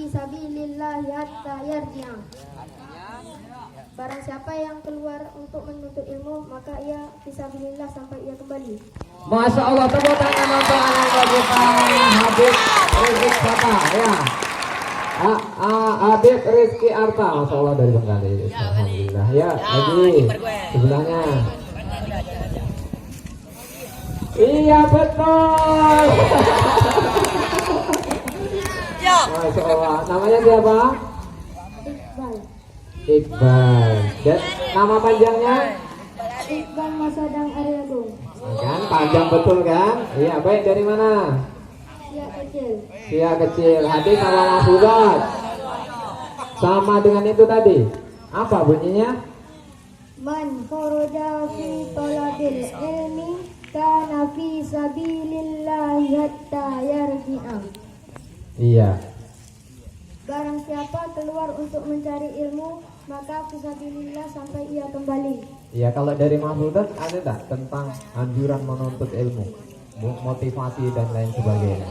fisabilillah hatta yarji'a. Barang siapa yang keluar untuk menuntut ilmu, maka ia fisabilillah sampai ia kembali. Masya Allah, tepuk tangan untuk anak bagi Habib Rizky Arta, ya. Habib Rizky Arta, Masya Allah dari Bengkali. Alhamdulillah, ya. Lagi sebelahnya. Iya betul. Masya Allah, namanya siapa? Iqbal. Iqbal. Dan nama panjangnya? Iqbal Masadang Aryagung. Kan panjang betul kan? Iya, baik, dari mana? Dia kecil. Dia kecil. Hadis sama mahfudzat. Sama dengan itu tadi. Apa bunyinya? Man kharaja fi talabil ilmi kana fi sabilillah hatta yarji'a. Iya. Barang siapa keluar untuk mencari ilmu, maka fisabilillah sampai ia kembali. Iya, kalau dari mahfudzat ada tak tentang anjuran menuntut ilmu, motivasi dan lain sebagainya?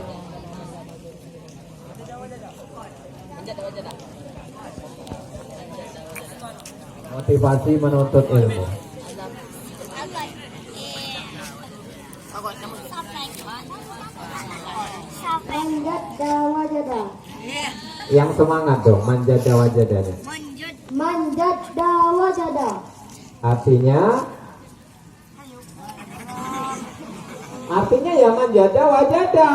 Motivasi menuntut ilmu. Manjada wajada. Yang semangat dong, manjada wajadanya. Manjada wajada. Artinya ya manjada wajada.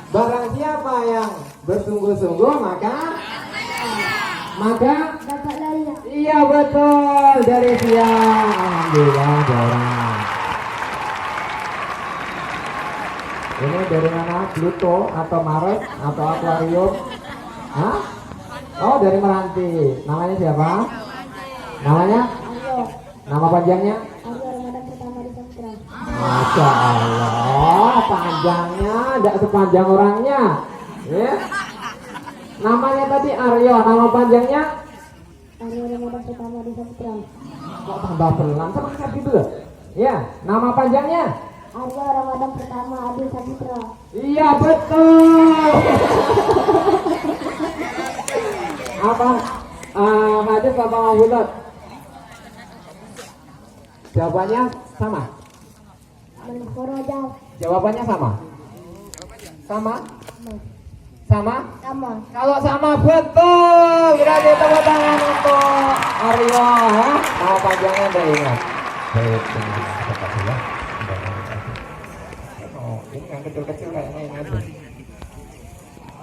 Barang siapa yang bersungguh-sungguh maka Dapat layak. iya betul, dari siang. Alhamdulillah jarang. Ini dari mana? Pluto atau Mars atau akuarium? Hah? Oh, dari Meranti. Namanya siapa? Namanya? Aryo. Nama panjangnya? Aryo Ramadan pertama di Samudra. Masya Allah, panjangnya tidak sepanjang orangnya. Ya. Namanya tadi Aryo, nama panjangnya? Aryo Ramadan pertama di Samudra. Kok tambah pelan, semangat gitu loh. Ya, nama panjangnya? Aryo Ramadan pertama Adi Samudra. Iya betul. Apa? Hadis apa mahfudzat? Jawabannya sama. Man kharaja Jawabannya sama. Sama? Sama? sama. Kalau sama betul, berarti tepuk tangan untuk Aryo ya. Nama panjangnya udah ingat. Baik, cepat ya. Oh, ini yang kecil-kecil kayaknya ini aja.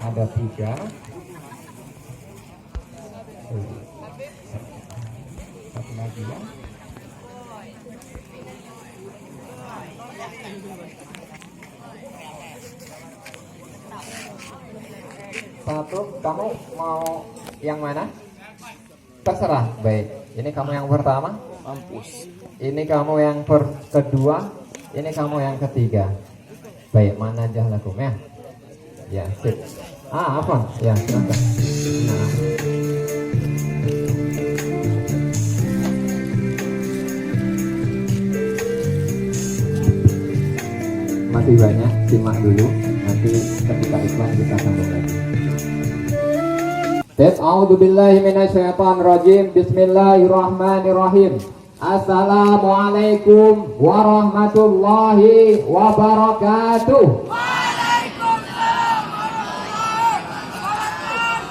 Ada 3. Satu lagi ya. Satu, kamu mau yang mana? Terserah, baik. Ini kamu yang pertama. Mampus. Ini kamu yang kedua. Ini kamu yang ketiga. Baik, mana aja lakum ya? Ya, sip. Apa? Ya, silakan. Nah. Masih banyak, simak dulu. Nanti ketika iklan kita sambung lagi. A'udzubillahi minasyaitonirrajim. Bismillahirrahmanirrahim. Assalamualaikum warahmatullahi wabarakatuh.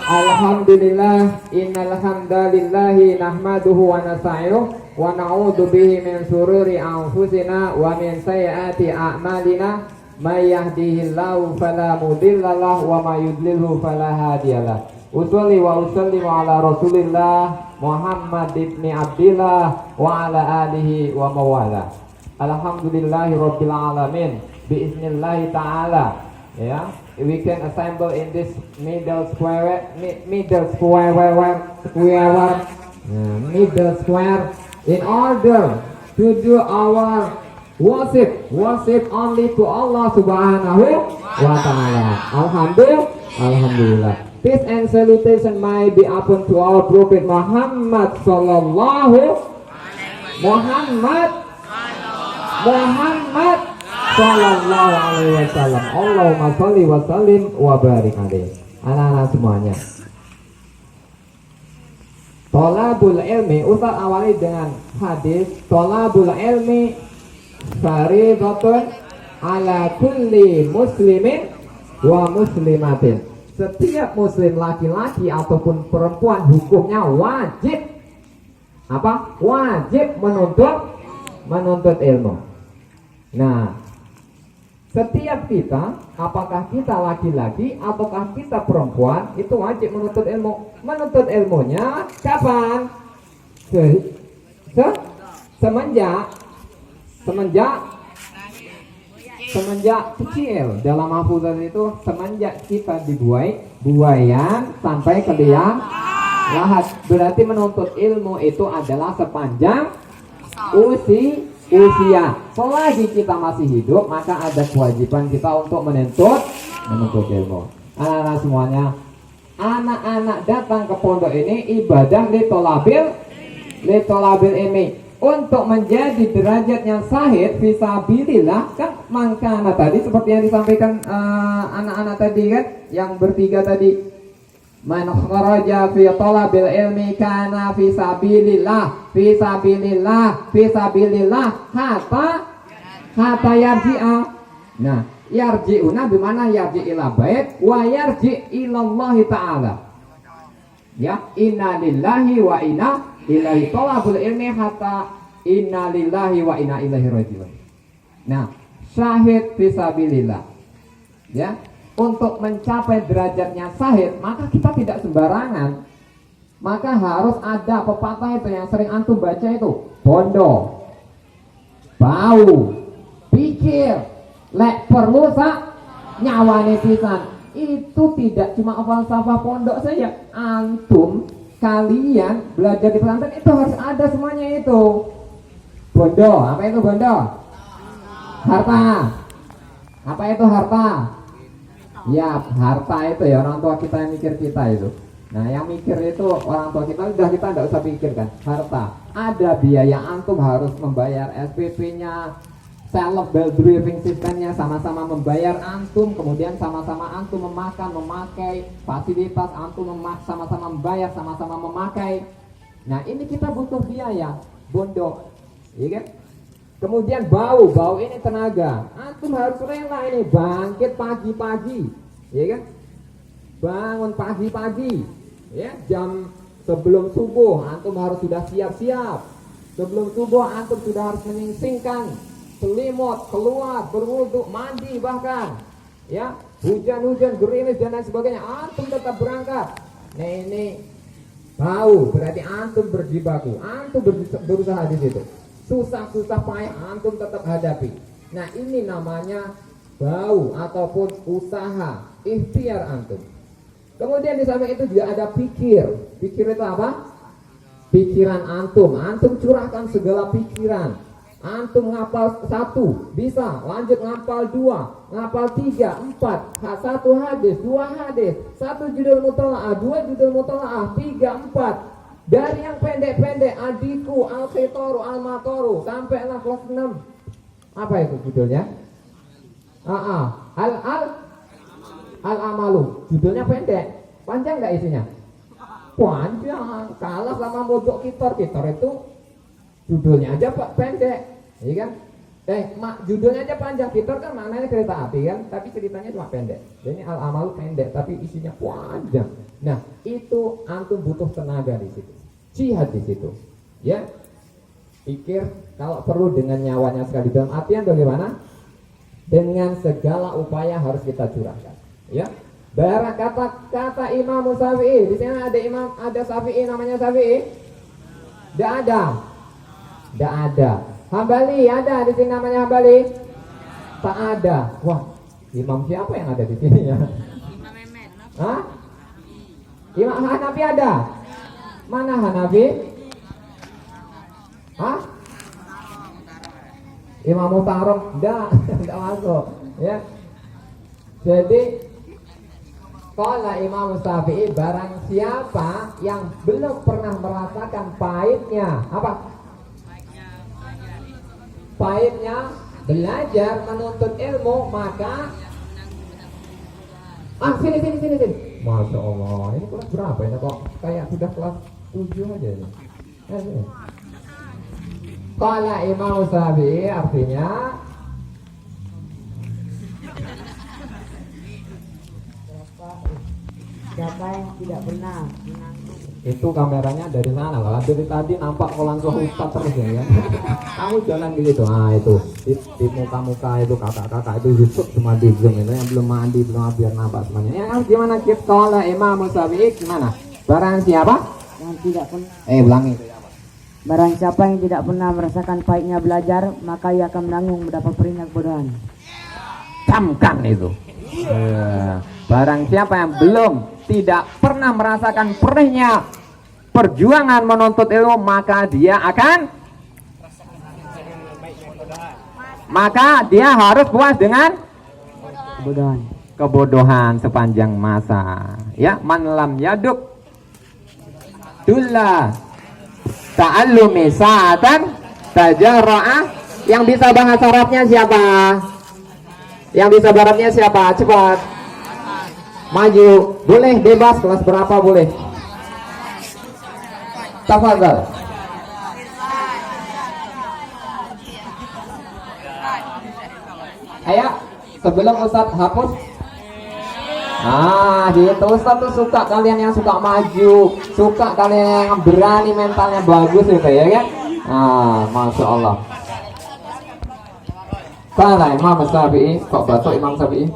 Alhamdulillah, innal hamdalillahi nahmaduhu wa nasta'inuhu wa na'udzu bihi min shururi anfusina wa min sayyiati a'malina. May yahdihillahu fala mudhillalah wa may yudlilhu fala hadiyalah. Usolli wa usallimu ala Rasulillah Muhammad ibni Abdillah wa ala alihi wa mawala. Alhamdulillahi rabbil alamin. Biiznillahi ta'ala. Ya, we can assemble in this middle square in order to do our worship only to Allah subhanahu wa ta'ala. Alhamdulillah. Peace and salutation may be upon to our Prophet Muhammad sallallahu alaihi wasallam. Allahumma sholli wa sallim wa barik alaihi. Anak-anak semuanya, Thalabul ilmi, Ustaz awali dengan hadis thalabul ilmi fariidatun ala kulli muslimin wa muslimatin. Setiap muslim laki-laki ataupun perempuan hukumnya wajib apa? Wajib menuntut ilmu. Nah, setiap kita, apakah kita laki-laki ataukah kita perempuan, itu wajib menuntut ilmu. Menuntut ilmunya kapan? Semenjak kecil. Dalam hafuzan itu semenjak kita buayan sampai ke liang lahat. Berarti menuntut ilmu itu adalah sepanjang usia. Selagi kita masih hidup, maka ada kewajiban kita untuk menuntut ilmu. Anak-anak semuanya, anak-anak datang ke pondok ini ibadah litolabil ilmi, untuk menjadi derajat yang sahih fisabilillah. Kan mangkana tadi seperti yang disampaikan anak-anak tadi kan, yang bertiga tadi, man kharaja fi talabil ilmi kana fi sabilillah hatta yarji'a. Nah, yarji'una bimana yarji ila bait wa yarji ila Allah taala. Ya, inna lillahi wa inna ilaihi talabul ilmi hatta inna lillahi wa inna ilaihi raji'un. Nah, syahid fi sabilillah. Ya, untuk mencapai derajatnya sahid, maka kita tidak sembarangan. Maka harus ada pepatah itu yang sering antum baca itu, bondo, bau, pikir, lek perlu nyawane pisan. Itu tidak cuma falsafah pondok saja. Antum, kalian belajar di pesantren itu harus ada semuanya itu. Bondo, apa itu bondo? Harta. Apa itu harta? Ya, harta itu ya orang tua kita yang mikir kita itu. Nah, yang mikir itu orang tua kita, udah kita tidak usah pikirkan. Harta, ada biaya, antum harus membayar SPP-nya, self briefing systemnya, sama-sama membayar antum, kemudian sama-sama antum memakai fasilitas, antum sama-sama membayar, sama-sama memakai. Nah, ini kita butuh biaya, bondo, iya kan? Kemudian bau ini tenaga. Antum harus rela ini bangkit pagi-pagi, ya kan? Bangun pagi-pagi, ya, jam sebelum subuh antum harus sudah siap-siap. Sebelum subuh antum sudah harus menyingsingkan selimut, keluar, berwudu, mandi bahkan, ya. Hujan-hujan, gerimis dan lain sebagainya, antum tetap berangkat. Nah, ini bau berarti antum berjibaku, antum berusaha di situ. Susah-susah payah antum tetap hadapi. Nah, ini namanya bau ataupun usaha ikhtiar antum. Kemudian di samping itu juga ada pikir. Pikir itu apa? Pikiran antum. Antum curahkan segala pikiran. Antum ngapal 1 bisa, lanjut ngapal 2, ngapal 3, 4, 1 hadis, 2 hadis, 1 judul mutalaah, 2 judul mutalaah, 3, 4. Dari yang pendek-pendek, adiku, al-khitoru, al-matoru, sampailah kelas 6. Apa itu judulnya? Al-amalu. Judulnya pendek. Panjang nggak isinya? Panjang. Kalah sama modok kitor. Kitor itu judulnya aja pak pendek, iya kan? Judulnya aja panjang. Kitor kan maknanya kereta api kan, tapi ceritanya cuma pendek. Jadi al-amalu pendek, tapi isinya panjang. Nah, itu antum butuh tenaga di situ, jihad di situ, ya. Pikir kalau perlu dengan nyawanya sekali. Dalam artian bagaimana? Dengan segala upaya harus kita curahkan, ya. Barang kata Imam Syafi'i, di sini ada Syafi'i namanya Syafi'i? Tidak ada. Hambali ada di sini namanya Hambali? Tak ada. Wah, imam siapa yang ada di sini ya? Hah? Imam Hanafi ada? Mana Hanafi? Hah? Imam Mutarom? Tidak masuk, ya. Jadi qala Imam Syafi'i, barang siapa yang belum pernah merasakan pahitnya apa? Pahitnya belajar menuntut ilmu, maka sini. Masya Allah, ini kelas berapa ini kok kayak sudah kelas 7 aja nih. Qala Imam Syafi'i artinya Siapa yang tidak pernah itu kameranya dari sana lah. Dari tadi nampak kau langsung ustaz terus ya. Kamu jalan gitu. Nah itu di muka-muka itu kakak-kakak itu Yusuf cuma di zoom itu yang belum mandi belum biar nampak semuanya. Ya gimana kita Qala Imam Syafi'i gimana? Barang siapa? yang tidak pernah Ulangi. Barang siapa yang tidak pernah merasakan pahitnya belajar, maka ia akan menanggung mendapat perintah kebodohan. Camkan itu. Barang siapa yang belum tidak pernah merasakan perihnya perjuangan menuntut ilmu, maka dia harus puas dengan kebodohan sepanjang masa. Ya, man lam yaduk dulla ta'allumi sa'atan tajarra'ah. Yang bisa bahasa Arabnya siapa? Yang bisa baratnya siapa? Cepat. Maju. Boleh bebas kelas berapa boleh. Tafadhal. Ayo, sebelum Ustadz hapus. Gitu. Ustadz tuh suka kalian yang suka maju, suka kalian yang berani, mentalnya bagus gitu ya kan? Masya Allah. Qala Imam Syafi'i, kok batuk Imam Syafi'i?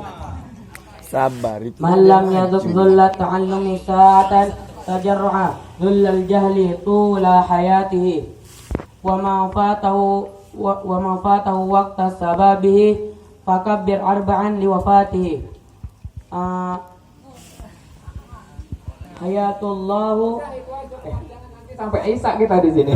Sabar itu. Malam yaduk dhulla ta'allumi sa'atan tajarru'a dhullal jahli tula hayatihi wa ma fatahu waqta sababihi fakabbir arba'an liwafatihi. Hayatullahu Sampai Isa kita di sini.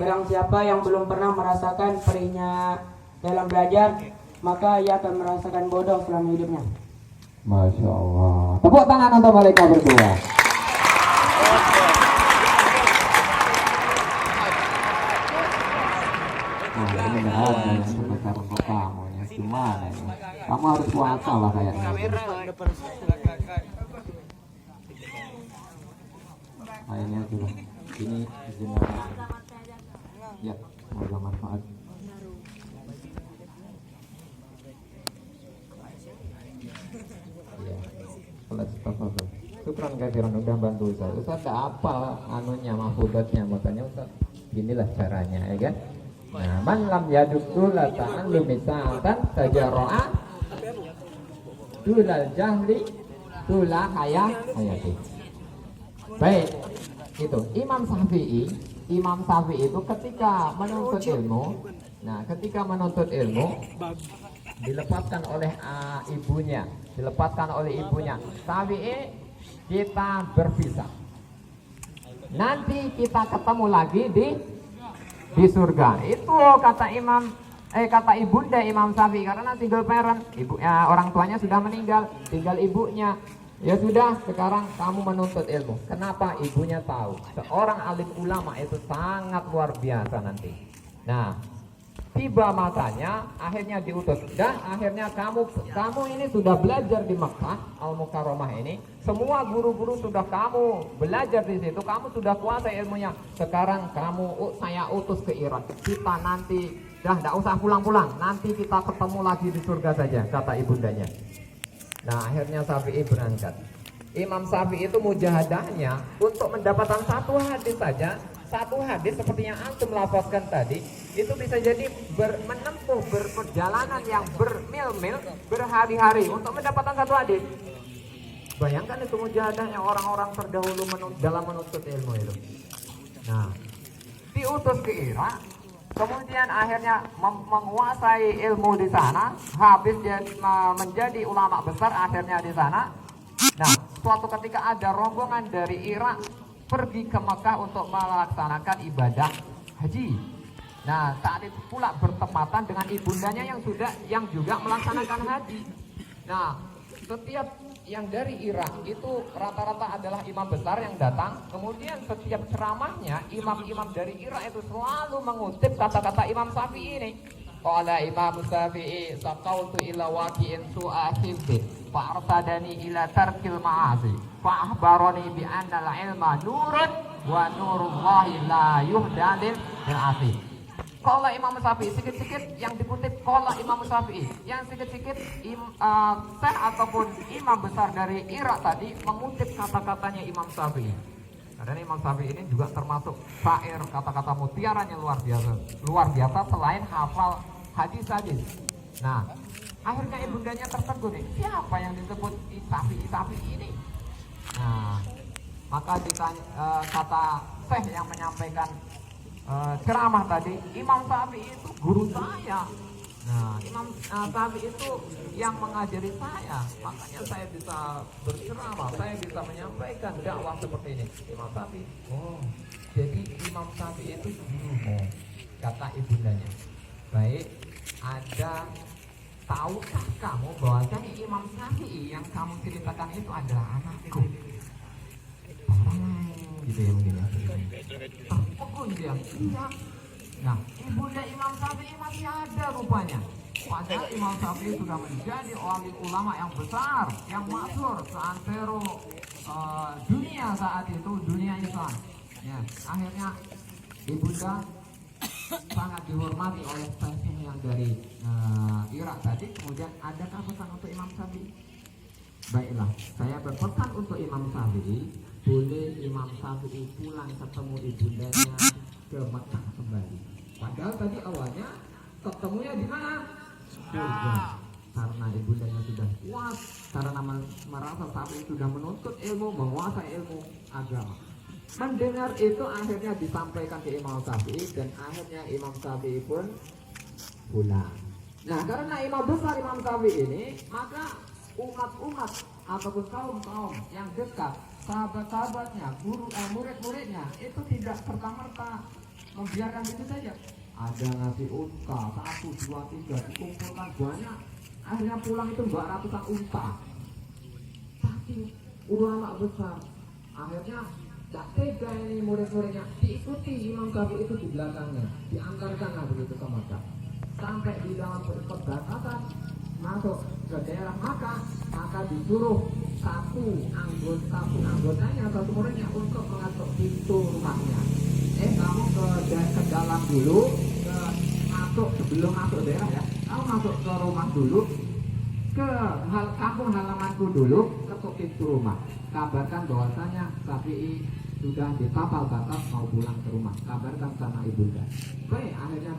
Barang siapa yang belum pernah merasakan perihnya dalam belajar, maka ia akan merasakan bodoh selama hidupnya. Masya Allah. Tepuk tangan untuk mereka berdua. Ini ada yang sebesar untuk kamu ya. Gimana ini? Kamu harus puasa lah kayaknya. Ini dulu. Ini izin. Ya, semoga manfaat. Ya, Ustaz. Syukran kasiran udah bantu Ustaz. Ustaz tak apa anunya mahfudatnya, makanya Ustaz inilah caranya ya kan. Nah, man lam yadukul la ta'allum misalkan tajarru'a tulal jahli tula hayati. Baik, itu Imam Syafi'i itu ketika menuntut ilmu, dilepaskan oleh ibunya. Syafi'i, kita berpisah. Nanti kita ketemu lagi di surga. Itu kata ibunda Imam Syafi'i, karena single parent, orang tuanya sudah meninggal, tinggal ibunya. Ya sudah, sekarang kamu menuntut ilmu. Kenapa? Ibunya tahu seorang alim ulama itu sangat luar biasa nanti. Nah, tiba masanya, akhirnya diutus. Dan akhirnya kamu ini sudah belajar di Makkah Al-Mukarramah ini. Semua guru-guru sudah kamu belajar di situ. Kamu sudah kuasai ilmunya. Sekarang saya utus ke Irak. Kita nanti, tidak usah pulang-pulang. Nanti kita ketemu lagi di surga saja, kata ibundanya. Nah, akhirnya Syafi'i berangkat. Imam Syafi'i itu mujahadahnya untuk mendapatkan satu hadis saja. Satu hadis seperti yang antum lafazkan tadi, itu bisa jadi menempuh berperjalanan yang bermil-mil, berhari-hari untuk mendapatkan satu hadis. Bayangkan itu mujahadahnya orang-orang terdahulu dalam menuntut ilmu itu. Nah, diutus ke Irak, kemudian akhirnya menguasai ilmu di sana, habis menjadi ulama besar akhirnya di sana. Nah, suatu ketika ada rombongan dari Irak pergi ke Mekah untuk melaksanakan ibadah haji. Nah, saat itu pula bertepatan dengan ibundanya yang juga melaksanakan haji. Nah, setiap yang dari Irak itu rata-rata adalah imam besar yang datang. Kemudian setiap ceramahnya imam-imam dari Irak itu selalu mengutip kata-kata Imam Syafi'i ini. Qala Imam Syafi'i saqautu ila waqi'in su'a hifdin fa arsadani ila tarkil ma'asi fa ahbarani bi anna al-ilma nurun wa nurullahi la yuhdalil bil'asi. Qala Imam Syafi'i, sikit-sikit yang dikutip qala Imam Syafi'i, yang sikit-sikit Syekh ataupun imam besar dari Irak tadi mengutip kata-katanya Imam Syafi'i. Karena Imam Syafi'i ini juga termasuk syair, kata-kata mutiaranya luar biasa selain hafal hadis-hadis. Nah, akhirnya ibundanya tertegun nih, siapa yang disebut Syafi'i ini? Nah, maka ditanya, kata Syekh yang menyampaikan ceramah tadi, Imam Syafi'i itu guru saya. Nah, Imam Syafi'i itu yang mengajari saya, makanya saya bisa berceramah, saya bisa menyampaikan dakwah seperti ini. Imam Syafi'i, oh, jadi Imam Syafi'i itu gurumu, kata ibundanya. Baik, tahukah kamu bahwasanya Imam Syafi'i yang kamu ceritakan itu adalah anakku? Gitu ya mungkin ya. Dia, iya. Nah, ibunda Imam Syafi'i masih ada rupanya. Padahal Imam Syafi'i sudah menjadi wali ulama yang besar, yang masyhur seantero dunia saat itu, dunia Islam. Ya, akhirnya ibunda sangat dihormati oleh Syekh yang dari Irak tadi. Kemudian adakah pesan untuk Imam Syafi'i? Baiklah, saya berpesan untuk Imam Syafi'i, boleh Imam Syafi'i pulang ketemu ibundanya ke Mekah kembali. Padahal tadi awalnya ketemunya di mana? Surga. Karena ibundanya sudah kuat, karena merasa Syafi'i sudah menuntut ilmu, menguasai ilmu agama. Mendengar itu akhirnya disampaikan ke Imam Syafi'i dan akhirnya Imam Syafi'i pun pulang. Nah, karena imam besar Imam Syafi'i ini, maka umat-umat ataupun kaum-kaum yang dekat, sahabat-sahabatnya, murid-muridnya itu tidak serta-merta membiarkan itu saja. Ada ngasih unta 1, 2, 3 dikumpulkan banyak, akhirnya pulang itu 200-an unta. Tapi ulama besar akhirnya tak tega ini murid-muridnya, diikuti Imam Syafi'i itu di belakangnya, diantarkanlah begitu ke Mekah. Sampai di dalam perbatasan masuk ke daerah Makkah, maka disuruh satu anggotanya, satu muridnya untuk mengatur pintu rumahnya. Kamu ke dalam dulu, sebelum masuk daerah ya, kamu masuk ke rumah dulu, ke kampung halamanku dulu, ketuk pintu rumah. Kabarkan bahwasanya Syafi'i sudah di tapal batas mau pulang ke rumah. Kabarkan sama ibunda. Baik, akhirnya